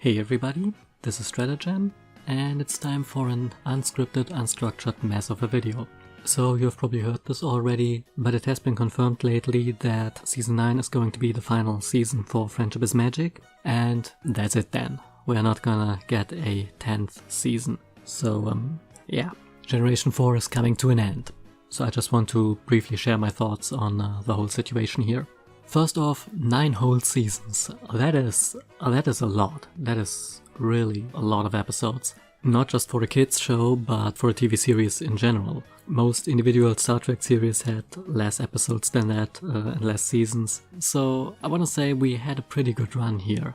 Hey everybody, this is Strategem, and it's time for an unscripted, unstructured mess of a video. So you've probably heard this already, but it has been confirmed lately that Season 9 is going to be the final season for Friendship is Magic, and that's it then. We're not gonna get a 10th season. So yeah, Generation 4 is coming to an end. So I just want to briefly share my thoughts on the whole situation here. First off, 9 whole seasons. That is a lot. That is really a lot of episodes. Not just for a kids show, but for a TV series in general. Most individual Star Trek series had less episodes than that and less seasons. So I want to say we had a pretty good run here.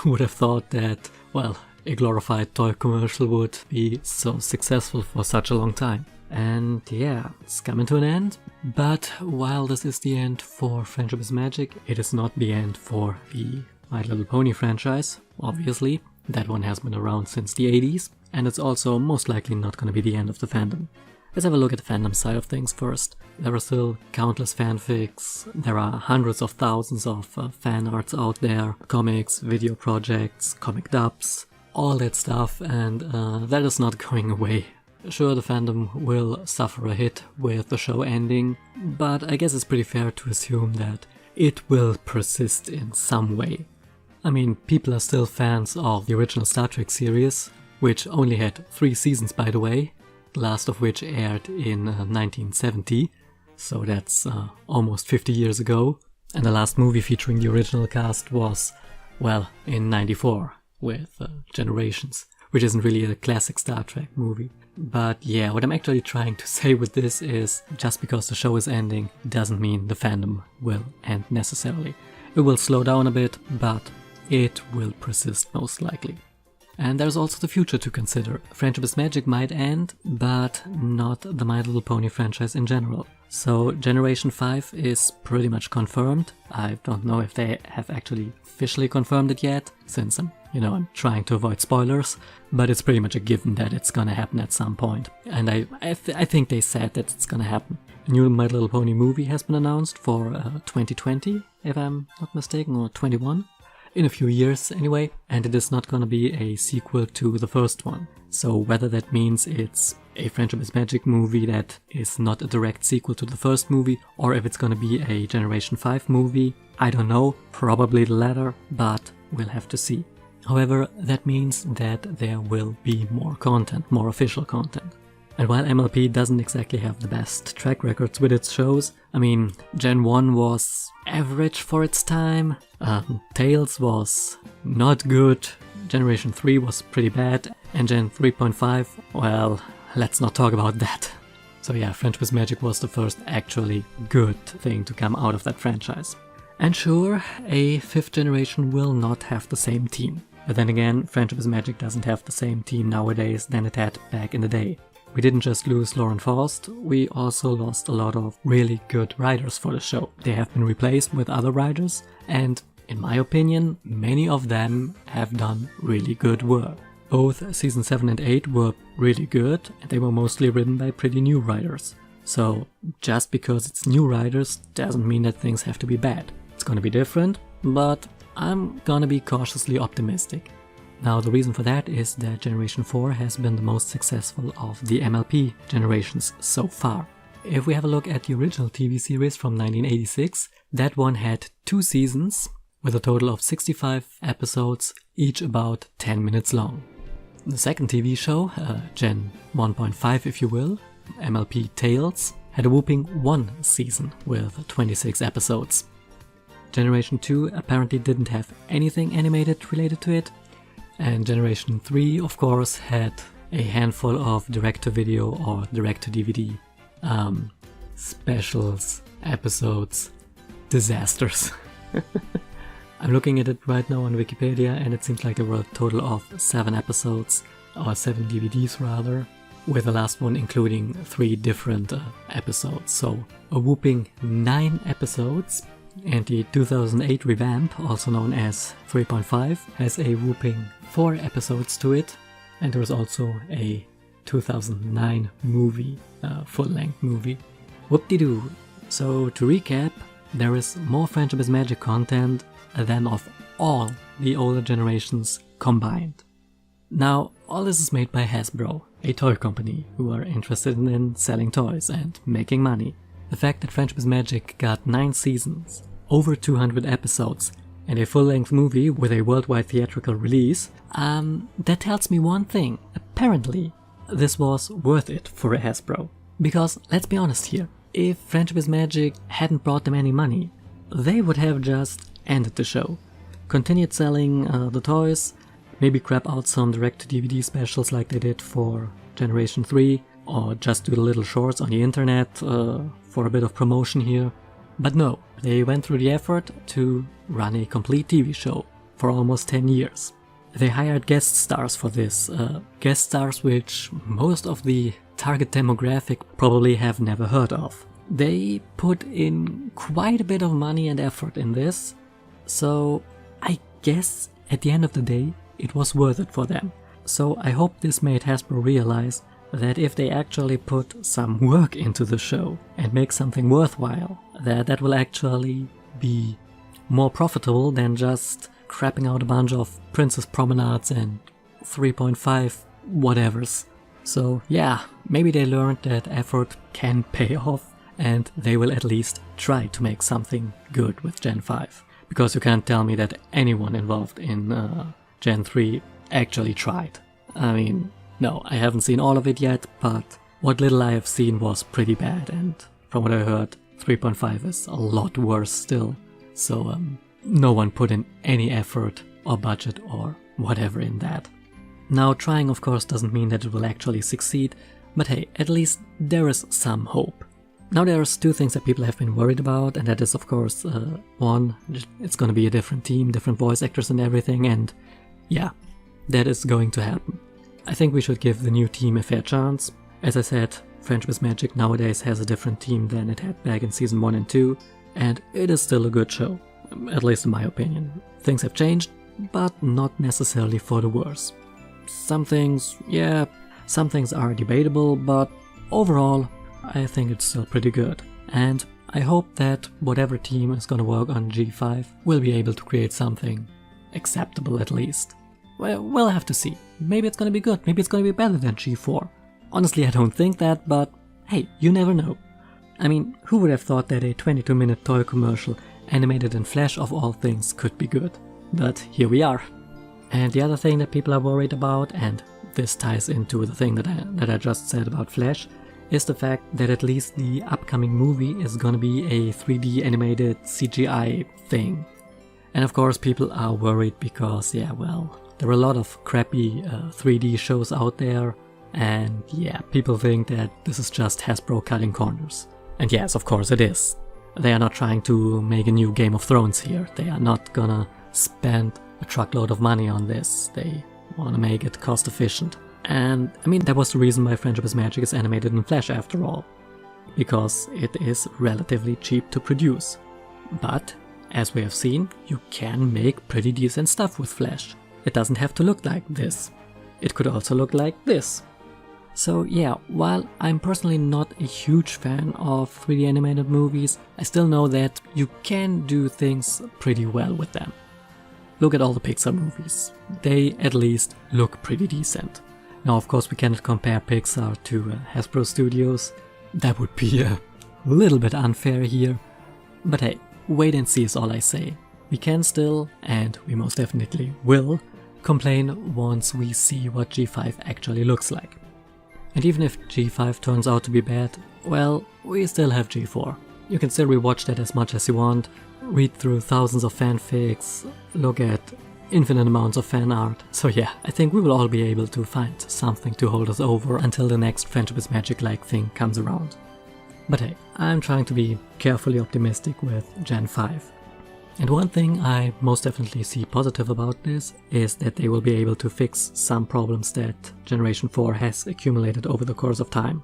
Would have thought that, well, a glorified toy commercial would be so successful for such a long time. And yeah, it's coming to an end. But while this is the end for Friendship is Magic, it is not the end for the My Little Pony franchise, obviously. That one has been around since the 80s, and it's also most likely not going to be the end of the fandom. Let's have a look at the fandom side of things first. There are still countless fanfics, there are hundreds of thousands of fan arts out there, comics, video projects, comic dubs, all that stuff, and that is not going away. Sure, the fandom will suffer a hit with the show ending, but I guess it's pretty fair to assume that it will persist in some way. I mean, people are still fans of the original Star Trek series, which only had 3 seasons by the way, the last of which aired in 1970, so that's almost 50 years ago, and the last movie featuring the original cast was, well, in 94, with Generations, which isn't really a classic Star Trek movie. But yeah, what I'm actually trying to say with this is, just because the show is ending doesn't mean the fandom will end necessarily. It will slow down a bit, but it will persist most likely. And there's also the future to consider. Friendship is Magic might end, but not the My Little Pony franchise in general. So Generation 5 is pretty much confirmed. I don't know if they have actually officially confirmed it yet, since I'm trying to avoid spoilers, but it's pretty much a given that it's gonna happen at some point. And I think they said that it's gonna happen. A new My Little Pony movie has been announced for 2020, if I'm not mistaken, or 21. In a few years anyway, and it is not gonna be a sequel to the first one. So whether that means it's a Friendship is Magic movie that is not a direct sequel to the first movie, or if it's gonna be a Generation 5 movie, I don't know, probably the latter, but we'll have to see. However, that means that there will be more content, more official content. And while MLP doesn't exactly have the best track records with its shows, I mean, Gen 1 was average for its time, Tales was not good, Generation 3 was pretty bad, and Gen 3.5, well, let's not talk about that. So yeah, Friendship is Magic was the first actually good thing to come out of that franchise. And sure, a 5th generation will not have the same team. But then again, Friendship is Magic doesn't have the same team nowadays than it had back in the day. We didn't just lose Lauren Faust, we also lost a lot of really good writers for the show. They have been replaced with other writers, and in my opinion, many of them have done really good work. Both Season 7 and 8 were really good, and they were mostly written by pretty new writers. So just because it's new writers doesn't mean that things have to be bad. It's gonna be different, but I'm gonna be cautiously optimistic. Now the reason for that is that Generation 4 has been the most successful of the MLP generations so far. If we have a look at the original TV series from 1986, that one had 2 seasons with a total of 65 episodes, each about 10 minutes long. The second TV show, Gen 1.5 if you will, MLP Tales, had a whopping 1 season with 26 episodes. Generation 2 apparently didn't have anything animated related to it, and Generation 3 of course had a handful of direct-to-video or direct-to-DVD specials, episodes, disasters. I'm looking at it right now on Wikipedia and it seems like there were a total of 7 episodes, or 7 DVDs rather, with the last one including 3 different episodes, so a whopping 9 episodes. And the 2008 revamp, also known as 3.5, has a whopping 4 episodes to it, and there was also a 2009 movie, full-length movie. Whoop-de-doo! So to recap, there is more Friendship is Magic content than of all the older generations combined. Now, all this is made by Hasbro, a toy company who are interested in selling toys and making money. The fact that Friendship is Magic got 9 seasons, over 200 episodes, and a full-length movie with a worldwide theatrical release, that tells me one thing. Apparently, this was worth it for a Hasbro. Because, let's be honest here, if Friendship is Magic hadn't brought them any money, they would have just ended the show. Continued selling the toys, maybe crap out some direct-to-DVD specials like they did for Generation 3, or just do the little shorts on the internet for a bit of promotion here. But no, they went through the effort to run a complete TV show for almost 10 years. They hired guest stars for this, guest stars which most of the target demographic probably have never heard of. They put in quite a bit of money and effort in this, so I guess at the end of the day it was worth it for them. So I hope this made Hasbro realize that if they actually put some work into the show and make something worthwhile, that will actually be more profitable than just crapping out a bunch of Princess Promenades and 3.5 whatevers. So yeah, maybe they learned that effort can pay off and they will at least try to make something good with Gen 5. Because you can't tell me that anyone involved in Gen 3 actually tried. I mean, no, I haven't seen all of it yet, but what little I have seen was pretty bad, and from what I heard, 3.5 is a lot worse still. So no one put in any effort or budget or whatever in that. Now, trying of course doesn't mean that it will actually succeed, but hey, at least there is some hope. Now there's 2 things that people have been worried about, and that is of course, one, it's gonna be a different team, different voice actors and everything, and yeah, that is going to happen. I think we should give the new team a fair chance. As I said, Friendship is Magic nowadays has a different team than it had back in season 1 and 2, and it is still a good show, at least in my opinion. Things have changed, but not necessarily for the worse. Some things, yeah, some things are debatable, but overall, I think it's still pretty good. And I hope that whatever team is gonna work on G5 will be able to create something acceptable at least. Well, we'll have to see. Maybe it's gonna be good, maybe it's gonna be better than G4. Honestly, I don't think that, but hey, you never know. I mean, who would have thought that a 22-minute toy commercial animated in Flash of all things could be good? But here we are. And the other thing that people are worried about, and this ties into the thing that I just said about Flash, is the fact that at least the upcoming movie is gonna be a 3D animated CGI thing. And of course people are worried because, yeah, well, there are a lot of crappy 3D shows out there, and yeah, people think that this is just Hasbro cutting corners. And yes, of course it is. They are not trying to make a new Game of Thrones here. They are not gonna spend a truckload of money on this. They wanna make it cost efficient. And I mean, that was the reason why Friendship is Magic is animated in Flash after all. Because it is relatively cheap to produce. But, as we have seen, you can make pretty decent stuff with Flash. It doesn't have to look like this. It could also look like this. So yeah, while I'm personally not a huge fan of 3D animated movies, I still know that you can do things pretty well with them. Look at all the Pixar movies. They at least look pretty decent. Now of course we cannot compare Pixar to Hasbro Studios. That would be a little bit unfair here. But hey, wait and see is all I say. We can still, and we most definitely will, complain once we see what G5 actually looks like. And even if G5 turns out to be bad, well, we still have G4. You can still rewatch that as much as you want, read through thousands of fanfics, look at infinite amounts of fan art. So yeah, I think we will all be able to find something to hold us over until the next Friendship is Magic-like thing comes around. But hey, I'm trying to be carefully optimistic with Gen 5. And one thing I most definitely see positive about this is that they will be able to fix some problems that Generation 4 has accumulated over the course of time.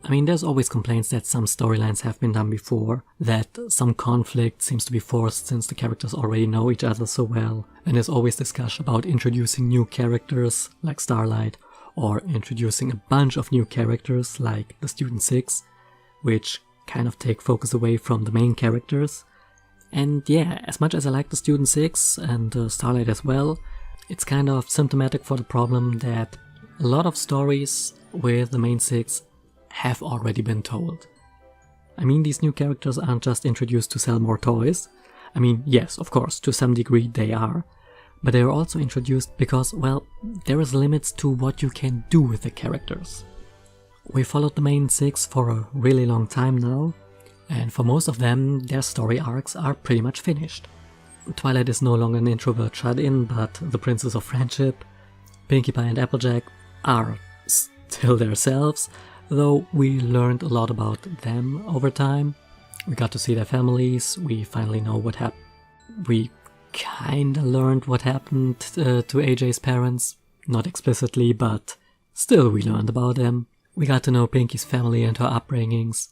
I mean, there's always complaints that some storylines have been done before, that some conflict seems to be forced since the characters already know each other so well, and there's always discussion about introducing new characters like Starlight, or introducing a bunch of new characters like the Student 6, which kind of take focus away from the main characters. And yeah, as much as I like the Student 6 and Starlight as well, It's kind of symptomatic for the problem that a lot of stories with the main 6 have already been told. I mean, these new characters aren't just introduced to sell more toys. I mean, yes, of course, to some degree they are. But they are also introduced because, well, there is limits to what you can do with the characters. We followed the main 6 for a really long time now, and for most of them, their story arcs are pretty much finished. Twilight is no longer an introvert shut-in, but the Princess of Friendship, Pinkie Pie and Applejack are still themselves, though we learned a lot about them over time. We got to see their families, we finally know what happened. We kinda learned what happened to AJ's parents, not explicitly, but still we learned about them. We got to know Pinkie's family and her upbringings.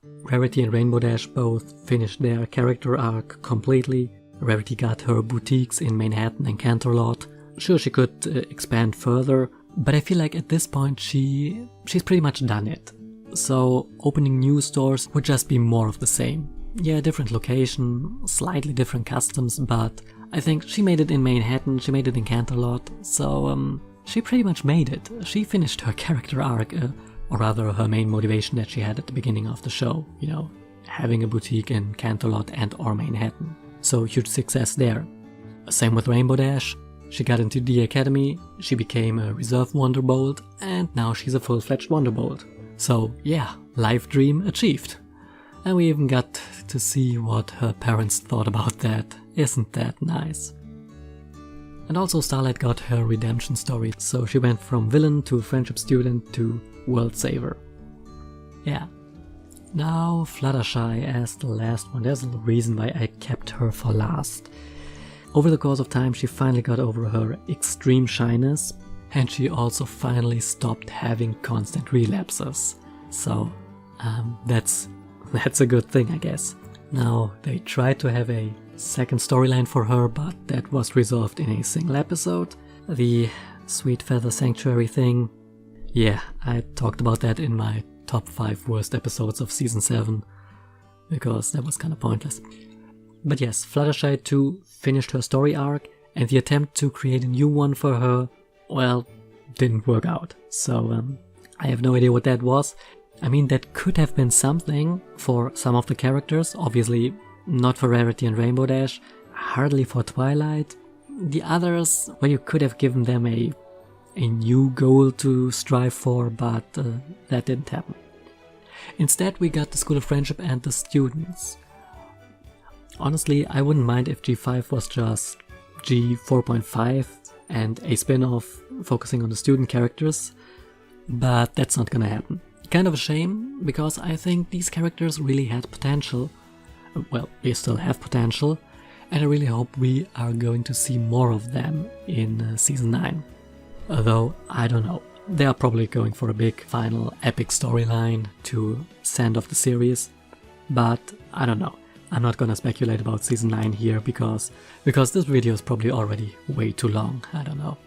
Rarity and Rainbow Dash both finished their character arc completely. Rarity got her boutiques in Manhattan and Canterlot. Sure, she could expand further, but I feel like at this point she's pretty much done it. So opening new stores would just be more of the same. Yeah, different location, slightly different customs, but I think she made it in Manhattan, she made it in Canterlot, so she pretty much made it. She finished her character arc, or rather her main motivation that she had at the beginning of the show, you know, having a boutique in Canterlot and or Manhattan. So huge success there. Same with Rainbow Dash. She got into the academy, she became a reserve Wonderbolt, and now she's a full-fledged Wonderbolt. So yeah, life dream achieved. And we even got to see what her parents thought about that. Isn't that nice? And also Starlight got her redemption story, so she went from villain to friendship student to world saver. Yeah. Now Fluttershy as the last one. There's a reason why I kept her for last. Over the course of time she finally got over her extreme shyness, and she also finally stopped having constant relapses. So that's a good thing, I guess. Now they tried to have a second storyline for her, but that was resolved in a single episode. The Sweet Feather Sanctuary thing. Yeah, I talked about that in my top 5 worst episodes of season 7, because that was kind of pointless. But yes, Fluttershy 2 finished her story arc, and the attempt to create a new one for her, well, didn't work out. So I have no idea what that was. I mean, that could have been something for some of the characters, obviously not for Rarity and Rainbow Dash, hardly for Twilight. The others, well, you could have given them a new goal to strive for, but that didn't happen. Instead, we got the School of Friendship and the students. Honestly, I wouldn't mind if G5 was just G4.5 and a spin-off focusing on the student characters, but that's not gonna happen. Kind of a shame, because I think these characters really had potential. Well, they still have potential, and I really hope we are going to see more of them in season 9. Although, I don't know. They are probably going for a big final epic storyline to send off the series, but I don't know. I'm not gonna speculate about season 9 here because this video is probably already way too long, I don't know.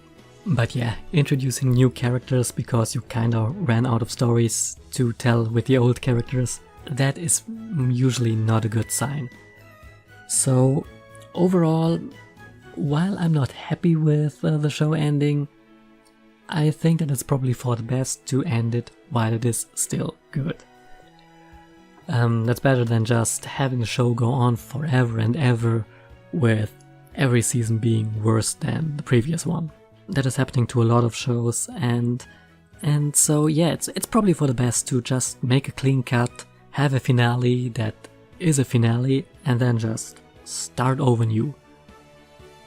But yeah, introducing new characters because you kinda ran out of stories to tell with the old characters, that is usually not a good sign. So overall, while I'm not happy with the show ending, I think that it's probably for the best to end it while it is still good. That's better than just having a show go on forever and ever with every season being worse than the previous one. That is happening to a lot of shows, and so yeah, it's probably for the best to just make a clean cut, have a finale that is a finale, and then just start over new.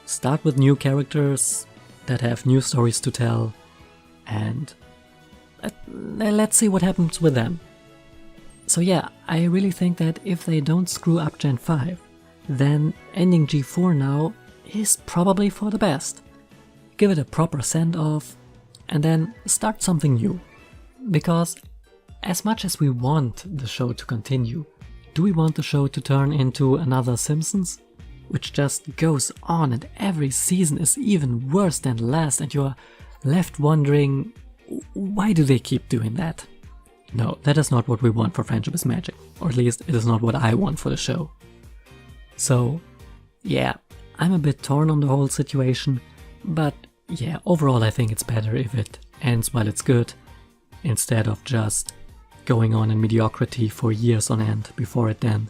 Start with new characters that have new stories to tell, and let's see what happens with them. So yeah, I really think that if they don't screw up Gen 5, then ending G4 now is probably for the best. Give it a proper send-off, and then start something new. Because as much as we want the show to continue, do we want the show to turn into another Simpsons? Which just goes on and every season is even worse than the last, and you're left wondering, why do they keep doing that? No, that is not what we want for Friendship is Magic, or at least it is not what I want for the show. So yeah, I'm a bit torn on the whole situation, But yeah, overall I think it's better if it ends while it's good, instead of just going on in mediocrity for years on end before it then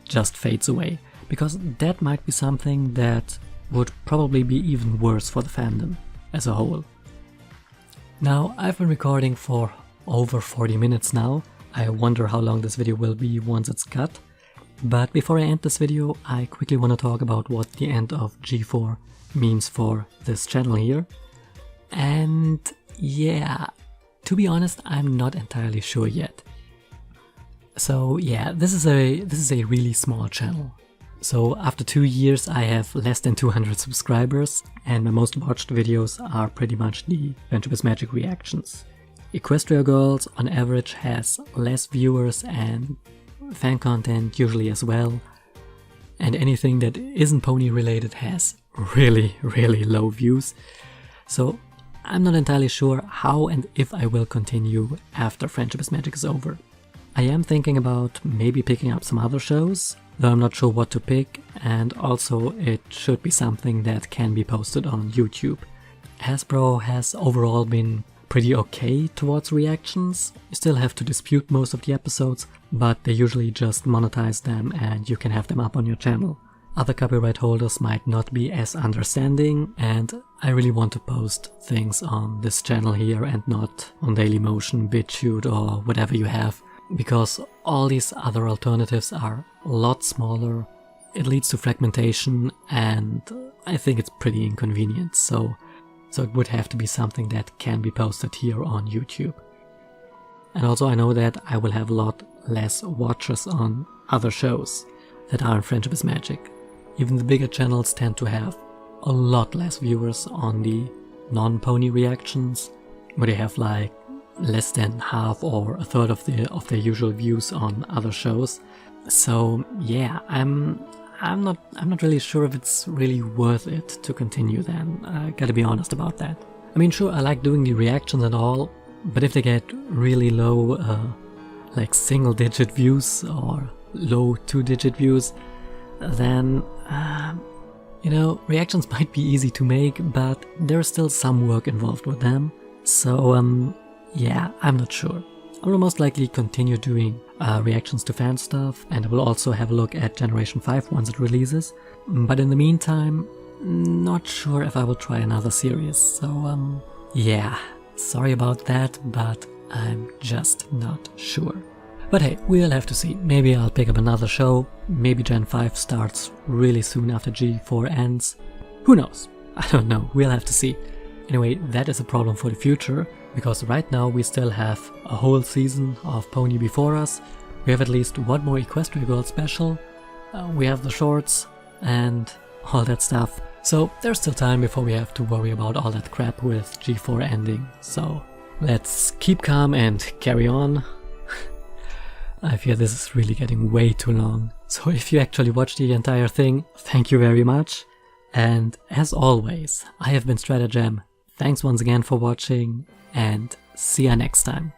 just fades away. Because that might be something that would probably be even worse for the fandom as a whole. Now, I've been recording for over 40 minutes now. I wonder how long this video will be once it's cut. But before I end this video, I quickly want to talk about what the end of G4 means for this channel here. And yeah, to be honest, I'm not entirely sure yet. So yeah, this is a really small channel. So after 2 years I have less than 200 subscribers, and my most watched videos are pretty much the Friendship is Magic reactions. Equestria Girls on average has less viewers and fan content usually as well, and anything that isn't pony related has really low views. So I'm not entirely sure how and if I will continue after Friendship is Magic is over. I am thinking about maybe picking up some other shows, though I'm not sure what to pick, and also it should be something that can be posted on YouTube. Hasbro has overall been pretty okay towards reactions. You still have to dispute most of the episodes, but they usually just monetize them and you can have them up on your channel. Other copyright holders might not be as understanding, and I really want to post things on this channel here and not on Dailymotion, BitChute or whatever you have, because all these other alternatives are a lot smaller. It leads to fragmentation and I think it's pretty inconvenient, so it would have to be something that can be posted here on YouTube. And also I know that I will have a lot less watchers on other shows that are in Friendship is Magic. Even the bigger channels tend to have a lot less viewers on the non-pony reactions, where they have like less than half or a third of their usual views on other shows. So yeah, I'm not really sure if it's really worth it to continue then. I gotta be honest about that. I mean, sure, I like doing the reactions and all, but if they get really low, like single-digit views or low two-digit views, then, you know, reactions might be easy to make, but there's still some work involved with them. So, yeah, I'm not sure. I will most likely continue doing reactions to fan stuff, and I will also have a look at Generation 5 once it releases. But in the meantime, not sure if I will try another series. So, yeah, sorry about that, but I'm just not sure. But hey, we'll have to see. Maybe I'll pick up another show. Maybe Gen 5 starts really soon after G4 ends. Who knows? I don't know. We'll have to see. Anyway, that is a problem for the future, because right now we still have a whole season of Pony before us. We have at least one more Equestria Girl special. We have the shorts and all that stuff. So there's still time before we have to worry about all that crap with G4 ending. So let's keep calm and carry on. I fear this is really getting way too long. So if you actually watched the entire thing, thank you very much. And as always, I have been Stratagem. Thanks once again for watching, and see ya next time.